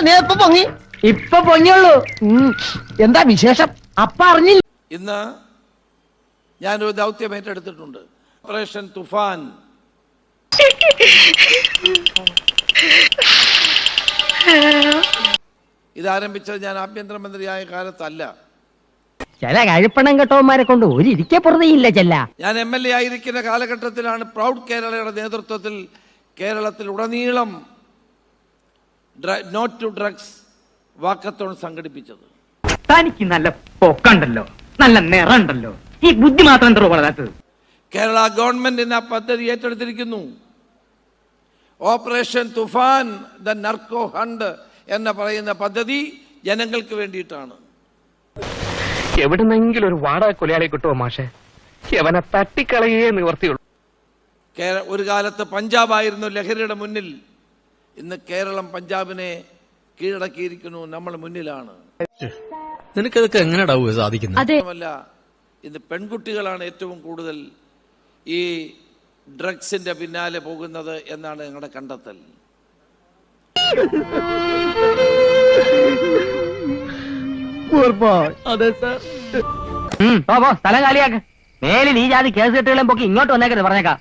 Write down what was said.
നീ ഇപ്പൊ പൊങ്ങി, ഇപ്പൊ പൊങ്ങിയുള്ളൂ. എന്താ വിശേഷം? അപ്പ അറിഞ്ഞില്ല. ഇന്ന് ഞാനൊരു ദൗത്യം ഏറ്റെടുത്തിട്ടുണ്ട്. ഓപ്പറേഷൻ തുഫാൻ. ഇതാരംഭിച്ചത് ഞാൻ ആഭ്യന്തരമന്ത്രിയായ കാലത്തല്ല. ചില കഴിപ്പണം കെട്ടവന്മാരെ കൊണ്ട് ഒരിക്കെ പുറതയില്ല. ചെല്ല ഞാൻ MLA ആയിരിക്കുന്ന കാലഘട്ടത്തിലാണ് പ്രൗഡ് കേരളയുടെ നേതൃത്വത്തിൽ കേരളത്തിൽ ഉടനീളം നോട്ട് ടു ഡ്രഗ്സ് വാക്കത്തോൺ സംഘടിപ്പിച്ചത്. തനിക്ക് നല്ല പൊക്കണ്ടല്ലോ, നല്ല നിറണ്ടല്ലോ, ഈ ബുദ്ധി മാത്രം എന്തോ വളരാത്തത്. കേരള ഗവൺമെന്റ് ഇന്ന് ആ പദ്ധതി ഏറ്റെടുത്തിരിക്കുന്നു. Operation Toofan the narco hunt എന്ന് പറയുന്ന പദ്ധതി ജനങ്ങൾക്ക് വേണ്ടിയിട്ടാണ്. എവിടുന്നെങ്കിലും ഒരു വാടക കൊലയാളി കിട്ടുമോ മാഷെ? അവനെ തട്ടിക്കളയേ നിവർത്തിയുള്ളൂ. ഒരു കാലത്ത് പഞ്ചാബായിരുന്നു ലഹരിയുടെ മുന്നിൽ. ഇന്ന് കേരളം പഞ്ചാബിനെ കീഴടക്കിയിരിക്കുന്നു. നമ്മൾ മുന്നിലാണ്. നിനക്കതൊക്കെ എങ്ങനെയാ സാധിക്കുന്നത്? ഇന്ന് പെൺകുട്ടികളാണ് ഏറ്റവും കൂടുതൽ ഈ ഡ്രഗ്സിന്റെ പിന്നാലെ പോകുന്നത് എന്നാണ് ഞങ്ങളുടെ കണ്ടെത്തൽ. സ്ഥലം കാലിയാക്ക. മേലിൽ ഈ ജാതി കേസ് കെട്ടുകളും പൊക്കി ഇങ്ങോട്ട് വന്നേക്കരുത് പറഞ്ഞേക്കാം.